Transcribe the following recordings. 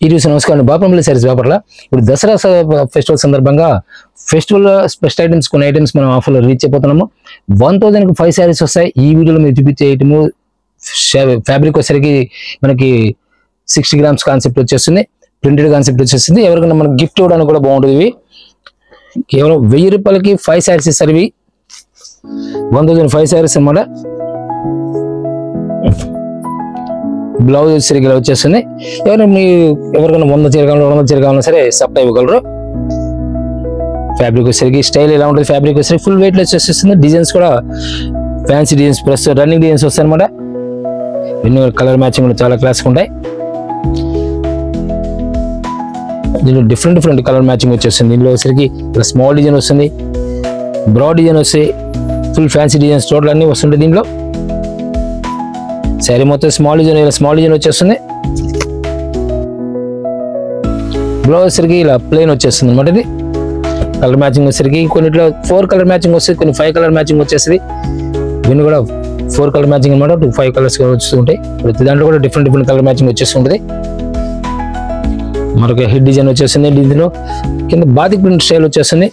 ఈరోజు నమస్కారం బాపంపల్లి సారీస్ వ్యాపారాల ఇప్పుడు దసరా ఫెస్టివల్ సందర్భంగా ఫెస్టివల్ స్పెషల్ ఐటమ్స్ కొన్ని ఐటమ్స్ మనం ఆఫర్లో రీచ్ అయిపోతున్నాము 1000 కి 5 సారీస్ వస్తాయి ఈ వీడియోలో మీరు చూపించే ఐటమ్ ఫ్యాబ్రిక్ వచ్చేసరికి మనకి 60 గ్రామ్స్ కాన్సెప్ట్ వచ్చేస్తుంది ప్రింటెడ్ కాన్సెప్ట్ వచ్చేస్తుంది ఎవరికైనా మనకి గిఫ్ట్ ఇవ్వడానికి కూడా బాగుంటుంది ఇవి కేవలం 1000 రూపాయలకి 5 సారీస్ ఇస్తారు ఇవి 1000 5 సారీస్ అన్నమాట బ్లౌజ్ వచ్చేసరికి ఇలా వచ్చేస్తుంది ఎవరికైనా 100 చీర కావాలన్నా 200 చీర కావాలన్నా సరే సప్లై ఇవ్వగలరు ఫ్యాబ్రిక్ వచ్చేసరికి స్టైల్ ఎలా ఉంటుంది ఫ్యాబ్రిక్ వచ్చేసరికి ఫుల్ వెయిట్ లో వచ్చేస్తుంది డిజైన్స్ కూడా fancy designs plus running designs వస్తాయి అనమాట ఎన్నో కలర్ మ్యాచింగ్ కూడా చాలా క్లాస్గా ఉంటాయి దీనిలో డిఫరెంట్ కలర్ మ్యాచింగ్ వచ్చేస్తుంది దీనిలో వచ్చేసరికి ఇలా స్మాల్ డిజైన్ వస్తుంది బ్రాడ్ డిజైన్ వస్తాయి ఫుల్ ఫ్యాన్సీ డిజైన్స్ టోటల్ అన్ని వస్తుంటాయి దీనిలో శారీ మొత్తం స్మాల్ డిజైన్ వచ్చేస్తుంది బ్లౌజ్ వచ్చేసరికి ఇలా ప్లెయిన్ వచ్చేస్తుంది అనమాట ఇది కలర్ మ్యాచింగ్ వచ్చేసరికి కొన్నిట్లో 4 కలర్ మ్యాచింగ్ వస్తుంది కొన్ని 5 కలర్ మ్యాచింగ్ వచ్చేస్తుంది దీన్ని కూడా 4 కలర్ మ్యాచింగ్ అనమాట 5 కలర్స్ వస్తూ ఉంటాయి ప్రతి దాంట్లో కూడా డిఫరెంట్ కలర్ మ్యాచింగ్ వచ్చేస్తుంటుంది మరొక హెడ్ డిజైన్ వచ్చేస్తుంది దీనిలో కింద బాతిక్ ప్రింట్ స్టైల్ వచ్చేస్తుంది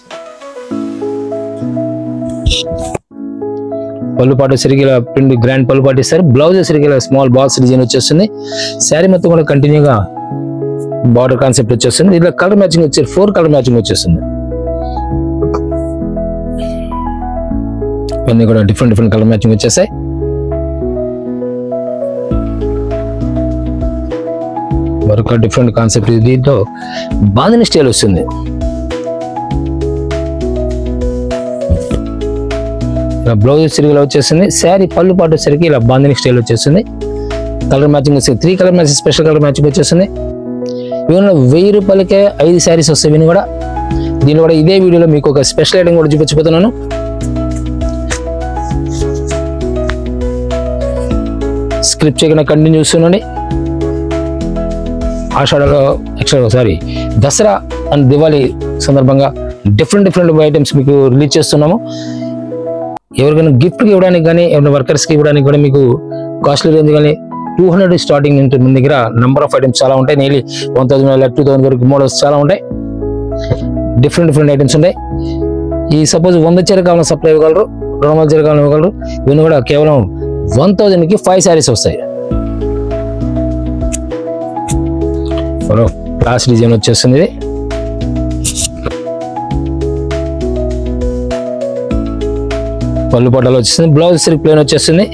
పళ్ళు పాటు సరిగ్గా ఇలా ప్రింట్ గ్రాండ్ పళ్ళు పాటు ఇస్తారు బ్లౌజ్ సరిగ్గా ఇలా స్మాల్ బాక్స్ డిజైన్ వచ్చేస్తుంది శారీ మొత్తం కూడా కంటిన్యూగా బార్డర్ కాన్సెప్ట్ వచ్చేస్తుంది ఇలా కలర్ మ్యాచింగ్ వచ్చేసి 4 కలర్ మ్యాచింగ్ వచ్చేస్తుంది ఇవన్నీ కూడా డిఫరెంట్ కలర్ మ్యాచింగ్ వచ్చేసాయి మరొక డిఫరెంట్ కాన్సెప్ట్ దీంట్లో బాందిని స్టైల్ వస్తుంది బ్లౌజ్ సరిగ్గా వచ్చేస్తుంది శారీ పళ్ళు పాటు సరికి ఇలా బాందిని స్టైల్ వచ్చేస్తుంది కలర్ మ్యాచింగ్ వస్తుంది 3 colour matching special colour matching వచ్చేస్తుంది ఇవన్నీ 1000 రూపాయలకే 5 శారీస్ వస్తాయి ఇవన్నీ కూడా దీనిలో కూడా ఇదే వీడియోలో మీకు ఒక స్పెషల్ ఐటమ్ కూడా చూపించబోతున్నాను స్క్రిప్ట్ చేయకుండా కంటిన్యూ చూస్తున్నాండి ఆషాఢలో దసరా అండ్ దివాళీ సందర్భంగా డిఫరెంట్ ఐటమ్స్ మీకు రిలీజ్ చేస్తున్నాము ఎవరికైనా గిఫ్ట్ ఇవ్వడానికి కానీ ఎవరైనా వర్కర్స్కి ఇవ్వడానికి కూడా మీకు కాస్ట్లీ రేంజ్ కానీ 200 స్టార్టింగ్ ఉంటుంది మన దగ్గర నెంబర్ ఆఫ్ ఐటమ్స్ చాలా ఉంటాయి నియర్లీ 1000 2000 వరకు మోడల్స్ చాలా ఉంటాయి డిఫరెంట్ ఐటమ్స్ ఉంటాయి ఈ సపోజ్ 100 చీర కావాలని సప్లై ఇవ్వగలరు 200 చీర కావాలని ఇవ్వగలరు ఇవన్నీ కూడా కేవలం 1000 కి 5 సారీస్ వస్తాయి క్లాస్ డిజైన్ వచ్చేస్తుంది ఇది పళ్ళు పట్టాలు వచ్చేస్తుంది బ్లౌజ్ సరిగ్గా ప్లెయిన్ వచ్చేస్తుంది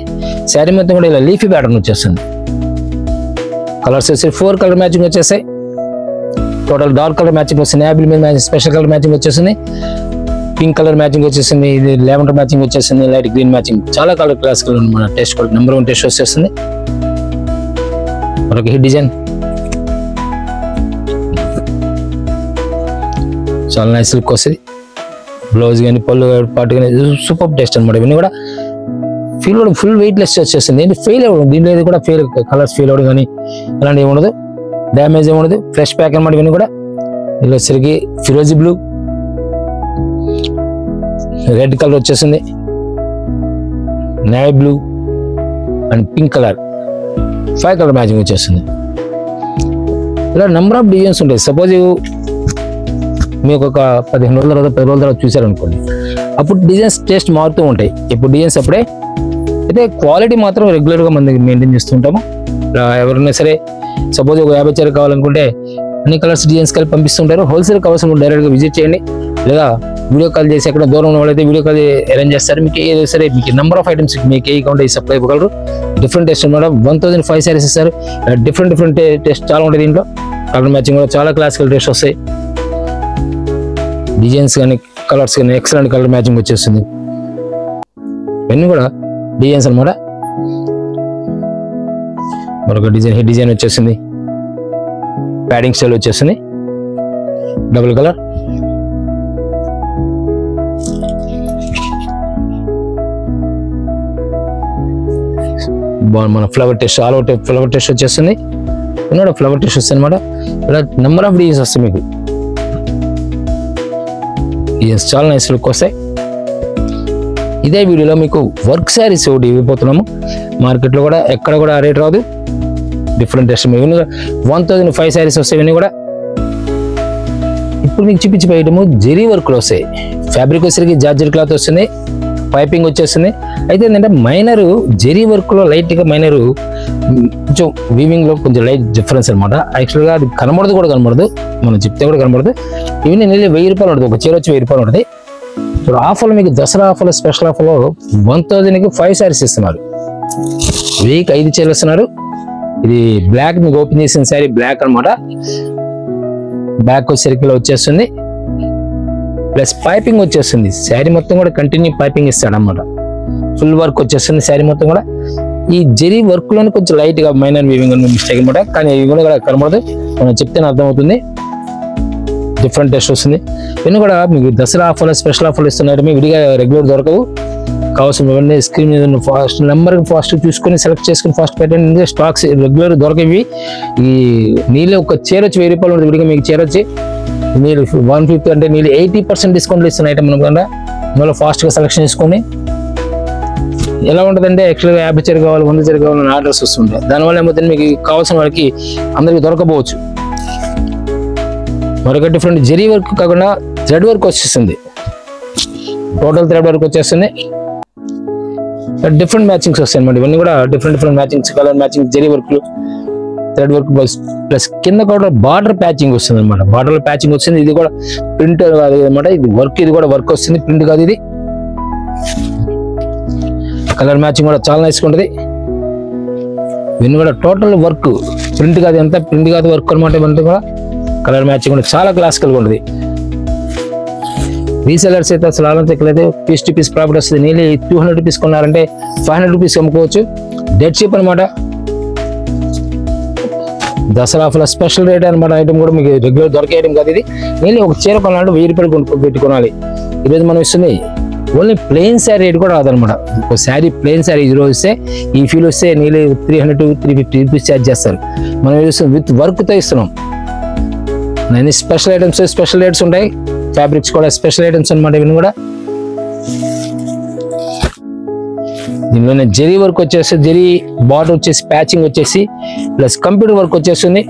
శారీ మొత్తం కూడా ఇలా లీఫీ ప్యాటర్న్ వచ్చేస్తుంది కలర్స్ వచ్చేసి 4 కలర్ మ్యాచింగ్ వచ్చేస్తాయి టోటల్ డార్క్ కలర్ మ్యాచింగ్ వస్తుంది యాపిల్ మీద స్పెషల్ కలర్ మ్యాచింగ్ వచ్చేస్తుంది పింక్ కలర్ మ్యాచింగ్ వచ్చేసింది ఇది లెవెండర్ మ్యాచింగ్ వచ్చేసింది లైట్ గ్రీన్ మ్యాచింగ్ చాలా కలర్ క్లాస్ కలర్ మన టెస్ట్ కూడా నెంబర్ 1 టెస్ట్ వచ్చేస్తుంది మరొక హిట్ డిజైన్ చాలా నైస్ లుక్ వస్తుంది బ్లౌజ్ కానీ పళ్ళు పాటు కానీ సూపర్ టెస్ట్ అనమాట ఇవన్నీ కూడా ఫుల్ వెయిట్ లెస్ వచ్చేస్తుంది ఏంటి ఫెయిల్ అవ్వడం దీంట్లో ఇది కూడా కలర్స్ ఫెయిల్ అవ్వడం కానీ అలాంటి ఏముండదు డ్యామేజ్ ఏముండదు ఫ్రెష్ ప్యాక్ అనమాట ఇవన్నీ కూడా ఇలా వచ్చేసరికి ఫిరోజీ బ్లూ రెడ్ కలర్ వచ్చేసింది navy blue and pink colour 5 colour matching వచ్చేస్తుంది ఇలా నెంబర్ ఆఫ్ డిజైన్స్ ఉంటాయి సపోజ్ మీకు ఒక 15 రోజుల తర్వాత 10 రోజుల తర్వాత చూసారనుకోండి అప్పుడు డిజైన్స్ టేస్ట్ మారుతూ ఉంటాయి ఇప్పుడు డిజైన్స్ అప్పుడే అయితే క్వాలిటీ మాత్రం రెగ్యులర్గా మన దగ్గర మెయింటైన్ చేస్తుంటాము ఎవరైనా సరే సపోజ్ ఒక 50 చీర కావాలనుకుంటే అన్ని కలర్స్ డిజైన్స్ కలిపి పంపిస్తుంటారు హోల్సేల్ కావాల్సిన డైరెక్ట్గా విజిట్ చేయండి లేదా వీడియో కాల్ చేసి ఎక్కడ దూరం ఉన్న వాళ్ళైతే వీడియో కాల్ అరేంజ్ చేస్తారు మీకు ఏదో సరే మీకు నెంబర్ ఆఫ్ ఐటమ్స్ మీకు ఏ కావాలంటే సప్లై ఇవ్వగలరు డిఫరెంట్ టెస్ట్ అనమాట 1000 5 సారీస్ ఇస్తారు డిఫరెంట్ టెస్ట్ చాలా ఉంటాయి దీంట్లో కలర్ మ్యాచింగ్ కూడా చాలా క్లాసికల్ టెస్ట్ వస్తాయి డిజైన్స్ కానీ కలర్స్ కానీ ఎక్సలెంట్ కలర్ మ్యాచింగ్ వచ్చేస్తుంది ఇవన్నీ కూడా డిజైన్స్ అనమాట మరొక హెడ్ డిజైన్ వచ్చేసింది ప్యాడింగ్ స్టైల్ వచ్చేస్తుంది డబుల్ కలర్ మన flower test all out flower test వచ్చేస్తుంది ఫ్లవర్ టెస్ట్ వస్తుంది అనమాట ఇలా నెంబర్ ఆఫ్ డిజైన్స్ వస్తాయి మీకు చాలా నైస్ లుక్ వస్తాయి ఇదే వీడియోలో మీకు వర్క్ శారీస్ ఒకటి ఇవ్వబోతున్నాము మార్కెట్లో కూడా ఎక్కడ కూడా రేట్ రాదు డిఫరెంట్ టెస్ట్. ఇవన్నీ 1005 శారీస్ వస్తాయి. ఇవన్నీ కూడా ఇప్పుడు మీకు చూపించే ఐటమ్ జెరీ వర్క్లో వస్తాయి. ఫ్యాబ్రిక్ వచ్చేసరికి జార్జెట్ క్లాత్ వస్తుంది, పైపింగ్ వచ్చేస్తుంది. అయితే ఏంటంటే మైనర్ జెరీ వర్క్లో లైట్గా మైనర్ కొంచెం వీవింగ్లో కొంచెం లైట్ డిఫరెన్స్ అనమాట. యాక్చువల్గా అది కనబడదు కూడా కనబడదు, మనం చెప్తే కూడా కనబడదు. ఇవన్నీ నెల 1000 రూపాయలు ఉంటుంది, ఒక చీర వచ్చి 1000 రూపాయలు ఉంటుంది. ఇప్పుడు ఆఫర్లో మీకు దసరా ఆఫర్లో స్పెషల్ ఆఫర్లో 1000కి 5 శారీస్ ఇస్తున్నారు. వీక్ 5 చీరలు ఇస్తున్నారు. ఇది బ్లాక్, మీకు ఓపెన్ చేసిన శారీ బ్లాక్ అనమాట. బ్యాక్ సర్కిల్ వచ్చేస్తుంది, ప్లస్ పైపింగ్ వచ్చేస్తుంది. శారీ మొత్తం కూడా కంటిన్యూ పైపింగ్ ఇస్తాడు అనమాట. ఫుల్ వర్క్ వచ్చేస్తుంది శారీ మొత్తం కూడా. ఈ జెరీ వర్క్ లోనే కొంచెం లైట్ గా మైనర్ వీవింగ్ మిస్టేక్ అనమాట, కానీ ఇవి కూడా కనబడదు, మనం చెప్తేనే అర్థమవుతుంది. డిఫరెంట్ టెస్ట్ వస్తుంది. ఇవన్నీ కూడా మీకు దసరా ఆఫర్లో స్పెషల్ ఆఫర్లు ఇస్తున్నారు. మీ విడిగా రెగ్యులర్ దొరకవు. కావాల్సిన స్క్రీన్ మీద ఫాస్ట్ నెంబర్ ఫాస్ట్ చూసుకొని సెలెక్ట్ చేసుకుని ఫాస్ట్ పెట్టండి. స్టాక్స్ రెగ్యులర్ దొరకవి. ఈ నీళ్ళు ఒక చీర వచ్చి 1000 రూపాయలు ఉంటుంది. విడిగా మీకు చీర వచ్చి మీరు 150 అంటే నీళ్ళు 80% డిస్కౌంట్లు ఇస్తున్న ఐటమ్ అనుకోండి. అందులో ఫాస్ట్గా సెలెక్షన్ చేసుకొని ఎలా ఉంటుందంటే యాక్చువల్గా 50 చీర కావాలి, 100 చీర కావాలని ఆర్డర్స్ వస్తుంటాయి. దానివల్ల ఏమవుతుంది, మీకు కావాల్సిన వాళ్ళకి అందరికి దొరకపోవచ్చు. మరొక డిఫరెంట్ జెరీ వర్క్ కాకుండా థ్రెడ్ వర్క్ వచ్చేస్తుంది. టోటల్ థ్రెడ్ వర్క్ వచ్చేస్తుంది. డిఫరెంట్ మ్యాచింగ్స్ వస్తాయి అన్నమాట. ఇవన్నీ కూడా different matchings, colour matching, zari వర్క్లు, థ్రెడ్ వర్క్ ప్లస్ కింద కూడా బార్డర్ ప్యాచింగ్ వస్తుంది అనమాట. బార్డర్ ప్యాచింగ్ వస్తుంది. ఇది కూడా ప్రింట్ కాదు అనమాట, ఇది వర్క్. ఇది కూడా వర్క్ వస్తుంది, ప్రింట్ కాదు ఇది. కలర్ మ్యాచింగ్ కూడా చాలా నైస్గా ఉంటుంది. ఇవన్నీ కూడా టోటల్ వర్క్, ప్రింట్ కాదు, ఎంత ప్రింట్ కాదు, వర్క్ అనమాట. ఇవన్నీ కూడా కలర్ మ్యాచింగ్ కూడా చాలా క్లాసికల్గా ఉంటుంది. రీసెలర్స్ అయితే అసలు ఆలోచించలేదు. పీస్ టు పీస్ ప్రాఫిట్ వస్తుంది. నీళ్ళు 200 రూపీస్ కొన్నారంటే 500 రూపీస్ అమ్ముకోవచ్చు. డెడ్ చీప్ అనమాట. దసరా ఆఫర్లో స్పెషల్ రేట్ అనమాట. ఐటమ్ కూడా మీకు రెగ్యులర్ దొరికే ఐటమ్ కాదు ఇది. నీళ్ళు ఒక చీర కొనాలంటే 1000 రూపాయలు పెట్టి కొనాలి. ఈరోజు మనం ఇస్తుంది ఓన్లీ ప్లెయిన్ శారీ రేట్ కూడా రాదనమాట. ఒక శారీ ప్లెయిన్ శారీ ఈరోజు వస్తే ఈ ఫీల్ వస్తే నీళ్ళు 300 to 350 రూపీస్ ఛార్జ్ చేస్తారు. మనం చూస్తాం విత్ వర్క్తో ఇస్తున్నాం. అన్ని స్పెషల్ ఐటమ్స్, స్పెషల్ రేట్స్ ఉంటాయి. ఫ్యాబ్రిక్స్ కూడా స్పెషల్ ఐటమ్స్ అనమాట. ఇవన్నీ కూడా దీనిలోనే జెరీ వర్క్ వచ్చేసి, జెరీ బార్డర్ వచ్చేసి, ప్యాచింగ్ వచ్చేసి, ప్లస్ కంప్యూటర్ వర్క్ వచ్చేస్తుంది.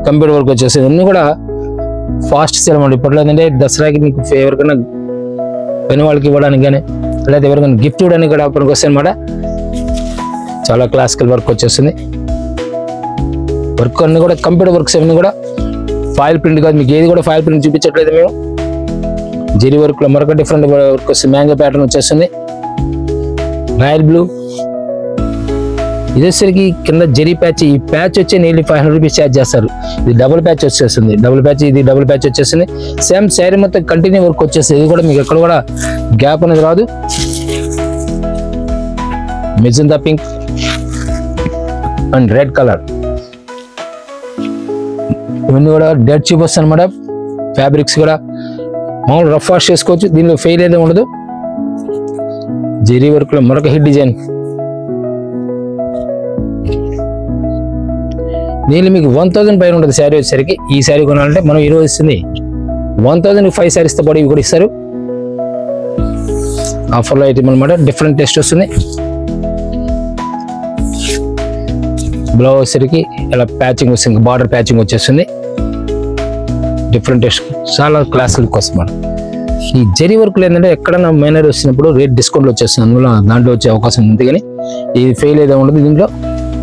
కంప్యూటర్ వర్క్ వచ్చేస్తుంది. అన్నీ కూడా ఫాస్ట్ సేల్ అన్నమాట. ఇప్పట్లో ఏంటంటే దసరాకి మీకు ఎవరికైనా పెను వాళ్ళకి ఇవ్వడానికి కానీ లేదా ఎవరికైనా గిఫ్ట్ ఇవ్వడానికి కూడా పనికి వస్తాయి అనమాట. చాలా క్లాసికల్ వర్క్ వచ్చేస్తుంది. వర్క్ అన్నీ కూడా కంప్యూటర్ వర్క్స్ అవన్నీ కూడా ఫాయిల్ ప్రింట్ కాదు, మీకు ఏది కూడా ఫాయిల్ ప్రింట్ చూపించట్లేదు మేము. జెరీ వర్క్ లో మరొక డిఫరెంట్ వర్క్ వస్తుంది. మ్యాంగో ప్యాటర్న్ వచ్చేస్తుంది. Royal blue. ఇదేసరికి కింద జెరీ ప్యాచ్, ఈ ప్యాచ్ వచ్చి నీళ్ళు 500 రూపీస్ ఛార్జ్ చేస్తారు. ఇది డబుల్ ప్యాచ్ వచ్చేస్తుంది. డబుల్ ప్యాచ్, ఇది డబుల్ ప్యాచ్ వచ్చేస్తుంది. సేమ్ శారీ మొత్తం కంటిన్యూ వర్క్ వచ్చేస్తుంది. ఇది కూడా మీకు ఎక్కడ కూడా గ్యాప్ అనేది రాదు. Magenta pink and red colour. ఇవన్నీ కూడా డెడ్ చీప్ వస్తాయి అనమాట. ఫ్యాబ్రిక్స్ కూడా మామూలు రఫ్ వాష్ చేసుకోవచ్చు. దీనిలో ఫెయిల్ అయితే ఉండదు. జెరీ వర్క్ లో మరొక హిట్ డిజైన్. దీనిలో మీకు 1000 పైన ఉంటుంది శారీ వచ్చేసరికి. ఈ శారీ కొనాలంటే మనం ఈరోజు ఇస్తుంది 1000కి 5 శారీస్తో పాటు ఇవి కూడా ఇస్తారు. ఆఫర్లో ఐటమ్ అనమాట. డిఫరెంట్ టెస్ట్ వస్తుంది. బ్లౌజ్ వచ్చేసరికి ఇలా ప్యాచింగ్ వస్తుంది, బార్డర్ ప్యాచింగ్ వచ్చేస్తుంది. డిఫరెంట్ టెస్ట్, చాలా క్లాసికల్ కోసం మనం. ఈ జెరీ వర్క్లో ఏంటంటే ఎక్కడన్నా మైనర్ వచ్చినప్పుడు రేట్ డిస్కౌంట్లో వచ్చేస్తుంది. అందువల్ల దాంట్లో వచ్చే అవకాశం ఉంది, కానీ ఇది ఫెయిల్ అయితే ఉండదు. దీంట్లో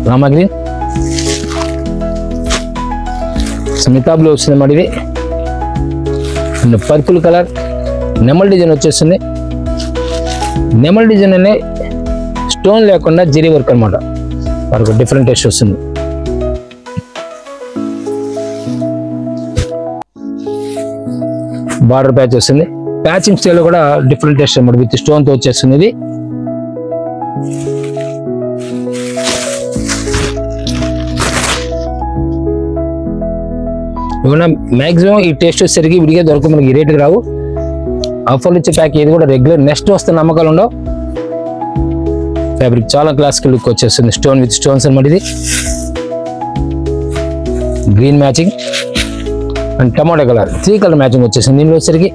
రామా గ్రీన్, స్మితా బ్లూ వస్తుంది అన్నమాట. ఇది అండ్ పర్పుల్ కలర్. నెమల్ డిజైన్ వచ్చేస్తుంది. నెమల్ డిజైన్ అనే స్టోన్ లేకుండా జెరీ వర్క్ అనమాట. మరొక డిఫరెంట్ టెస్ట్ వస్తుంది. బార్డర్ ప్యాచ్ వస్తుంది. ప్యాచింగ్ స్టైల్ కూడా డిఫరెంట్ టెస్ట్ అనమాట. విత్ స్టోన్ తో వచ్చేస్తుంది. ఇది మాక్సిమం ఈ టేస్ట్ వచ్చేసరికి విడిగా దొరకదు, మనకి రేటుకి రావు. ఆఫర్లు ఇచ్చే ప్యాక్ ఏది కూడా రెగ్యులర్ నెక్స్ట్ వస్తున్న నమ్మకాలు ఉండవు. ఫ్యాబ్రిక్ చాలా క్లాసికల్ లుక్ వచ్చేస్తుంది. స్టోన్ విత్ స్టోన్స్ అనమాట. ఇది green matching and tomato colour, 3 colour matching వచ్చేసింది. దీనిలో వచ్చేసరికి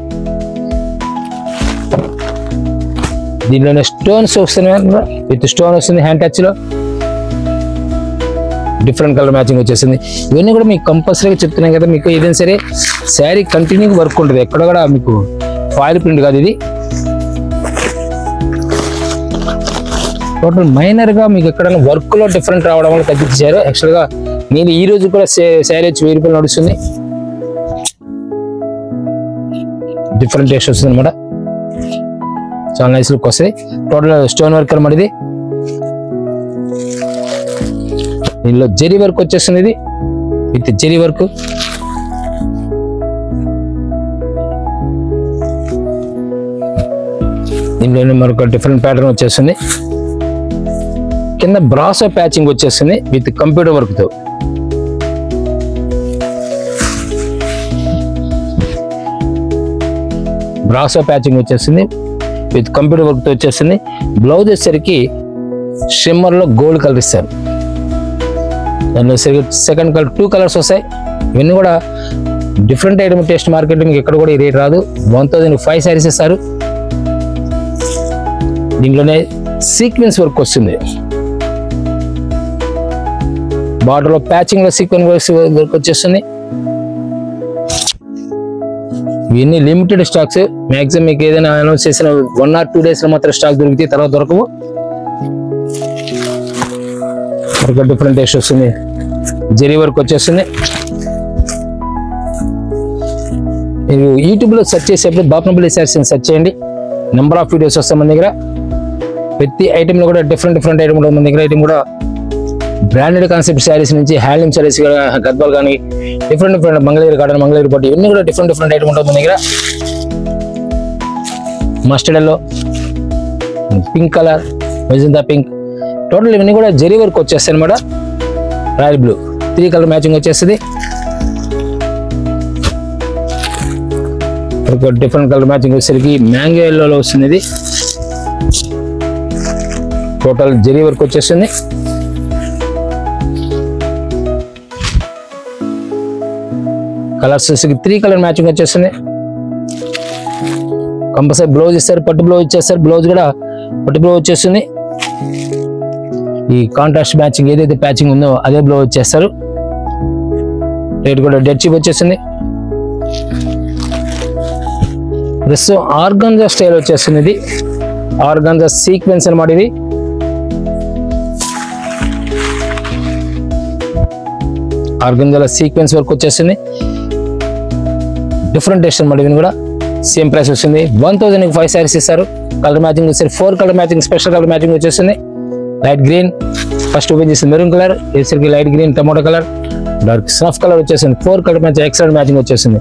దీనిలోనే స్టోన్స్ వస్తున్నాయి, విత్ స్టోన్ వస్తుంది హ్యాండ్ టచ్ లో, డిఫరెంట్ కలర్ మ్యాచింగ్ వచ్చేసింది. ఇవన్నీ కూడా మీకు కంపల్సరీగా చెప్తున్నాం కదా, మీకు ఏదైనా సరే శారీ కంటిన్యూ వర్క్ ఉంటుంది, ఎక్కడ కూడా మీకు ఫాయిల్ ప్రింట్ కాదు ఇది. టోటల్ మైనర్ గా మీకు ఎక్కడైనా వర్క్ లో డిఫరెంట్ రావడం వల్ల తగ్గించారు. యాక్చువల్ గా నేను ఈ రోజు కూడా శారీ వచ్చి 1000 రూపాయలు నడుస్తుంది. డిఫరెంట్ టేస్ట్ వస్తుంది అనమాట, చాలా నైస్ లుక్ వస్తుంది. టోటల్ స్టోన్ వర్క్ అనమాట ఇది. దీనిలో జెరీ వర్క్ వచ్చేస్తుంది, ఇది విత్ జెరీ వర్క్. దీనిలో మరొక డిఫరెంట్ ప్యాటర్న్ వచ్చేస్తుంది. కింద బ్రాసో ప్యాచింగ్ వచ్చేస్తుంది విత్ కంప్యూటర్ వర్క్ తో. బ్రాసో ప్యాచింగ్ వచ్చేస్తుంది విత్ కంప్యూటర్ వర్క్ తో వచ్చేస్తుంది. బ్లౌజ్ వచ్చేసరికి షిమ్మర్ లో గోల్డ్ కలర్ ఇస్తారు. దానిలో సెకండ్ కలర్ 2 కలర్స్ వస్తాయి. ఇవన్నీ కూడా డిఫరెంట్ ఐటమ్. టెస్ట్ మార్కెట్ మీకు ఎక్కడ కూడా ఈ రేట్ రాదు. 1005 శారీస్ ఇస్తారు. దీంట్లోనే సీక్వెన్స్ వర్క్ వస్తుంది, బార్డర్ లో ప్యాచింగ్ లో సీక్వెన్స్ వర్క్ వచ్చేస్తుంది. ఇవన్నీ లిమిటెడ్ స్టాక్స్. మాక్సిమం మీకు ఏదైనా అనౌన్స్ చేసిన 1 or 2 days లో మాత్రం స్టాక్ దొరికితే తర్వాత దొరకవు. ఒక డిఫరెంట్ టేస్ట్ వస్తుంది, జెరీ వర్క్ వచ్చేస్తుంది. మీరు యూట్యూబ్ లో సెర్చ్ చేసేప్పుడు బాపనపల్లి శారీస్ సెర్చ్ చేయండి, నెంబర్ ఆఫ్ వీడియోస్ వస్తాయి మన దగ్గర. ప్రతి ఐటమ్ లో కూడా డిఫరెంట్ ఐటమ్ ఉంటుంది మన దగ్గర. ఐటమ్ కూడా బ్రాండెడ్ కాన్సెప్ట్ శారీస్ నుంచి హ్యాండ్లూమ్ శారీస్, గద్వాల్ కానీ డిఫరెంట్ మంగళగిరి కాటన్, మంగళగిరి పట్టు, ఇవన్నీ కూడా డిఫరెంట్ ఐటమ్ ఉంటుంది మన దగ్గర. Mustard yellow, pink colour, magenta pink, total ఇవన్నీ కూడా జెరీ వర్క్ వచ్చేస్తాయి అనమాట. రాయల్ బ్లూ 3 కలర్ మ్యాచింగ్ వచ్చేస్తుంది. ఒక డిఫరెంట్ కలర్ మ్యాచింగ్ వచ్చేసరికి మ్యాంగో ఎల్లోలో వస్తుంది. ఇది టోటల్ జెరీ వర్క్ వచ్చేస్తుంది. కలర్స్ 3 కలర్ మ్యాచింగ్ వచ్చేస్తుంది. కంపల్సరీ బ్లౌజ్ ఇస్తారు, పట్టు బ్లౌజ్ ఇచ్చేస్తారు. బ్లౌజ్ కూడా పట్టు బ్లౌజ్ వచ్చేస్తుంది. ఈ కాంట్రాస్ట్ మ్యాచింగ్ ఏదైతే ప్యాచింగ్ ఉందో అదే బ్లౌజ్ వచ్చేస్తారు. రేట్ కూడా డెడ్ చీప్ వచ్చేసింది. డ్రెస్ ఆర్గాన్జా స్టైల్ వచ్చేస్తుంది. ఇది ఆర్గాన్జా సీక్వెన్స్ అనమాట. ఇది ఆర్గాన్జాలో సీక్వెన్స్ వర్క్ వచ్చేస్తుంది. డిఫరెంట్ టేస్ట్ అనమాట. ఇవన్నీ కూడా సేమ్ ప్రైస్ వస్తుంది. 1005 శారీస్ ఇస్తారు. కలర్ మ్యాచింగ్ వచ్చేసరికి 4 colour matching, special colour matching వచ్చేస్తుంది. లైట్ గ్రీన్, ఫస్ట్ ఓపెన్ చేసి మెరూన్ కలర్, వేసరికి light green, tomato colour, dark snuff colour వచ్చేసింది. 4 కలర్ మ్యాచింగ్, ఎక్సలెంట్ మ్యాచింగ్ వచ్చేసింది.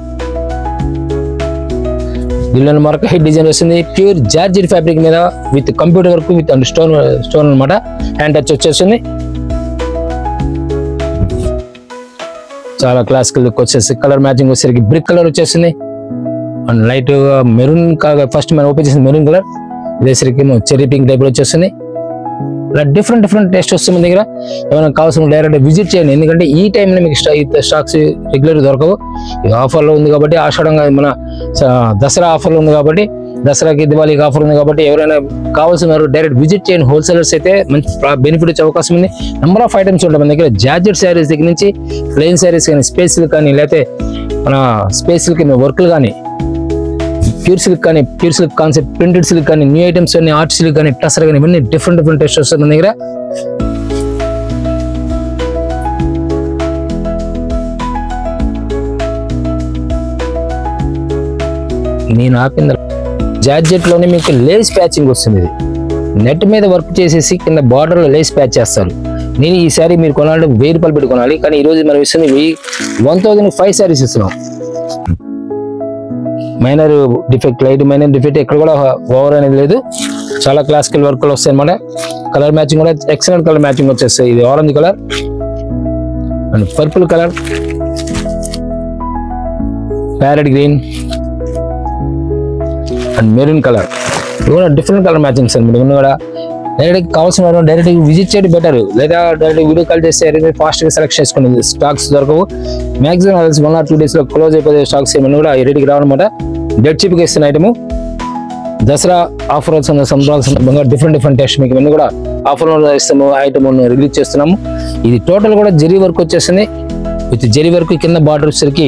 దీనిలో మరొక హెడ్ డిజైన్ వస్తుంది. ప్యూర్ జార్జెట్ ఫ్యాబ్రిక్ మీద with computer work with stone అనమాట. హ్యాండ్ టచ్ వచ్చేస్తుంది. చాలా క్లాసికల్ లుక్ వచ్చేసి కలర్ మ్యాచింగ్ వచ్చేసరికి బ్రిక్ కలర్ వచ్చేసింది. అండ్ లైట్ మెరూన్, ఫస్ట్ మనం ఓపెన్ చేసిన maroon colour, ఇదేసరికి cherry pink type వచ్చేస్తుంది. ఇలా డిఫరెంట్ టేస్ట్ వస్తుంది మన దగ్గర. ఏమైనా కావాల్సిన డైరెక్ట్ విజిట్ చేయండి, ఎందుకంటే ఈ టైంలో మీకు స్టాక్స్ రెగ్యులర్ దొరకవు. ఇది ఆఫర్లో ఉంది కాబట్టి, ఆషాఢంగా మన దసరా ఆఫర్లో ఉంది కాబట్టి, దసరాకి దివాళీకి ఆఫర్ ఉంది కాబట్టి ఎవరైనా కావాల్సిన డైరెక్ట్ విజిట్ చేయండి. హోల్సేలర్స్ అయితే మంచి బెనిఫిట్ వచ్చే అవకాశం ఉంది. నెంబర్ ఆఫ్ ఐటమ్స్ ఉంటాయి మన దగ్గర. జార్జెట్ శారీస్ దగ్గర నుంచి ప్లెయిన్ శారీస్ కానీ, స్పేస్ సిల్క్ కానీ, లేకపోతే మన స్పేస్ సిల్క్ వర్క్లు కానీ, ప్యూర్ సిల్క్ కానీ, pure silk concept, printed silk కానీ, న్యూ ఐటమ్స్ కానీ, ఆర్ట్ సిల్క్ కానీ, టసర్ కానీ, ఇవన్నీ డిఫరెంట్ టేస్ట్ వస్తుంది మన దగ్గర. నేను ఆపింది జార్జెట్ లోనే మీకు లేస్ ప్యాచింగ్ వస్తుంది. ఇది నెట్ మీద వర్క్ చేసేసి కింద బార్డర్ లో లేస్ ప్యాచ్ చేస్తారు. నేను ఈ శారీ మీరు కొనాలంటే 1000 రూపాయలు పెట్టి కొనాలి, కానీ ఈ రోజు మనం ఇస్తుంది 1005 శారీస్ ఇస్తున్నాం. Minor defect, light minor defect ఎక్కడ కూడా ఓవర్ అనేది లేదు. చాలా క్లాసికల్ వర్క్లు వస్తాయి అన్నమాట. కలర్ మ్యాచింగ్ కూడా ఎక్సలెంట్ కలర్ మ్యాచింగ్ వచ్చేస్తాయి. ఇది orange colour and purple colour, parrot green and maroon colour. ఇవి కూడా డిఫరెంట్ కలర్ మ్యాచింగ్స్ అనమాట. ఇవన్నీ కూడా డైరెక్ట్ కావాల్సిన వారు డైరెక్ట్ విజిట్ చేయడం బెటర్, లేదా డైరెక్ట్ వీడియో కాల్ చేస్తే ఫాస్ట్ గా సెలెక్ట్ చేసుకోండి. స్టాక్స్ దొరకవు మాక్సిమం 1 or 2 days లో క్లోజ్ అయిపోతే స్టాక్స్ ఏమన్నా కూడా రెడీకి రావన్నమాట. డెడ్ చీప్ గా ఇస్తున్న ఐటమ్ దసరా ఆఫర్ సందర్భాల సందర్భంగా డిఫరెంట్ టెస్ట్ మీకు ఇవన్నీ కూడా ఆఫర్లో ఇస్తాము, ఐటమ్ రిలీజ్ చేస్తున్నాము. ఇది టోటల్ కూడా జరీ వర్క్ వచ్చేసింది. విత్ జరీ వర్క్ కింద బార్డర్ వచ్చేసరికి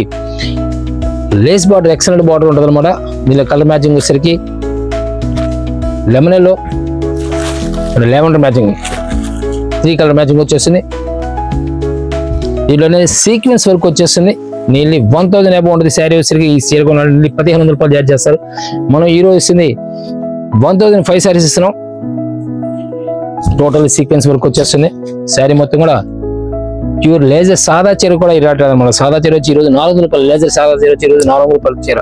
లేస్ బార్డర్, ఎక్సలెంట్ బార్డర్ ఉంటుంది అనమాట. దీనిలో కలర్ మ్యాచింగ్ వచ్చేసరికి lemon yellow, lavender matching, 3 colour matching వచ్చేసింది. దీంట్లోనే సీక్వెన్స్ వర్క్ వచ్చేస్తుంది. నియర్లీ 1000 అబౌవ్ ఉంటుంది శారీ వచ్చేసరికి. ఈ చీర కొనాలి 1500 రూపాయలు చార్జ్ చేస్తారు. మనం ఈ రోజు ఇస్తుంది 1005 శారీస్ ఇస్తున్నాం. టోటల్ సీక్వెన్స్ వర్క్ వచ్చేస్తుంది. శారీ మొత్తం కూడా ప్యూర్ లేజర్ సాదా చీర కూడా ఇరాటం. మన సాదా చీర వచ్చి ఈరోజు 400 రూపాయలు, లేజర్ సాదా చీర వచ్చి ఈరోజు 400 రూపాయలు చీర.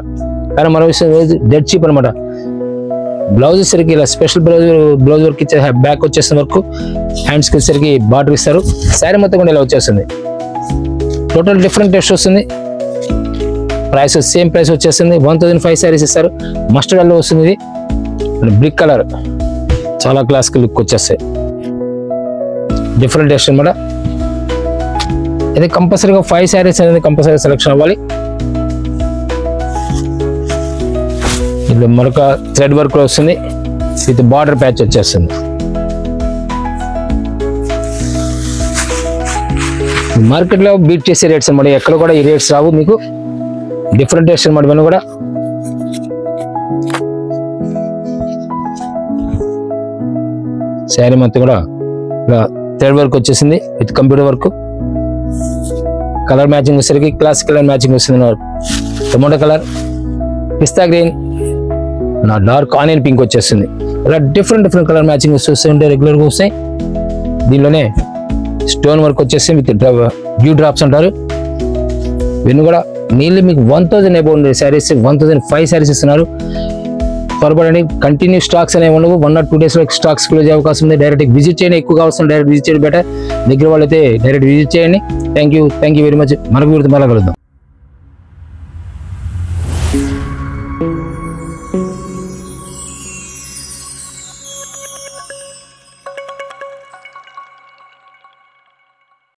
కానీ మనం ఇస్తుంది డెడ్ చీప్ అనమాట. బ్లౌజ్ వచ్చేసరికి ఇలా స్పెషల్ బ్లౌజ్ వర్క్ ఇచ్చే, బ్యాక్ వచ్చేసిన వర్క్, హ్యాండ్స్కి వచ్చేసరికి బార్డర్ ఇస్తారు. శారీ మొత్తం కూడా ఇలా వచ్చేస్తుంది. టోటల్ డిఫరెంట్ టెస్ట్ వస్తుంది. ప్రైస్ సేమ్ ప్రైస్ వచ్చేస్తుంది. 1005 శారీస్ ఇస్తారు. మస్టర్డ్ ఎల్లో వస్తుంది. ఇది బ్రిక్ కలర్, చాలా క్లాసిక్ లుక్ వచ్చేస్తాయి. డిఫరెంట్ టెస్ట్ అనమాట. ఇది కంపల్సరీగా 5 శారీస్ అనేది కంపల్సరీ సెలెక్షన్ అవ్వాలి. ఇది మరొక థ్రెడ్ వర్క్ లో వస్తుంది. విత్ బార్డర్ ప్యాచ్ వచ్చేస్తుంది. మార్కెట్ లో బీట్ చేసే రేట్స్ అనమాట. ఎక్కడ కూడా ఈ రేట్స్ రావు మీకు. డిఫరెంట్ టేస్ట్ అనమాట ఇవన్నీ కూడా. శారీ మొత్తం కూడా ఇలా థ్రెడ్ వర్క్ వచ్చేసింది with computer work. Colour matching వచ్చేసరికి క్లాసిక్ కలర్ మ్యాచింగ్ వస్తుంది. టొమాటో కలర్, పిస్తా గ్రీన్, నా డార్క్ ఆనియన్ పింక్ వచ్చేస్తుంది. ఇలా డిఫరెంట్ కలర్ మ్యాచింగ్ వస్తుంటే రెగ్యులర్గా వస్తాయి. దీనిలోనే స్టోన్ వర్క్ వచ్చేసి విత్ డ్యూ డ్రాప్స్ అంటారు. ఇవన్నీ కూడా నీళ్ళు మీకు 1000 అబౌవ్ ఉండే శారీస్ 1005 శారీస్ ఇస్తున్నారు. త్వరపడండి. కంటిన్యూ స్టాక్స్ అనేవి ఉండవు. 1 or 2 days లో స్టాక్స్ క్లోజ్ అయ్యే అవకాశం ఉంది. డైరెక్ట్ విజిట్ చేయండి. ఎక్కువ కావాల్సిన డైరెక్ట్ విజిట్ చేయడం బెటర్. దగ్గర వాళ్ళైతే డైరెక్ట్ విజిట్ చేయండి. Thank you very much. మనకు వీరితో మళ్ళీ కలుద్దాం.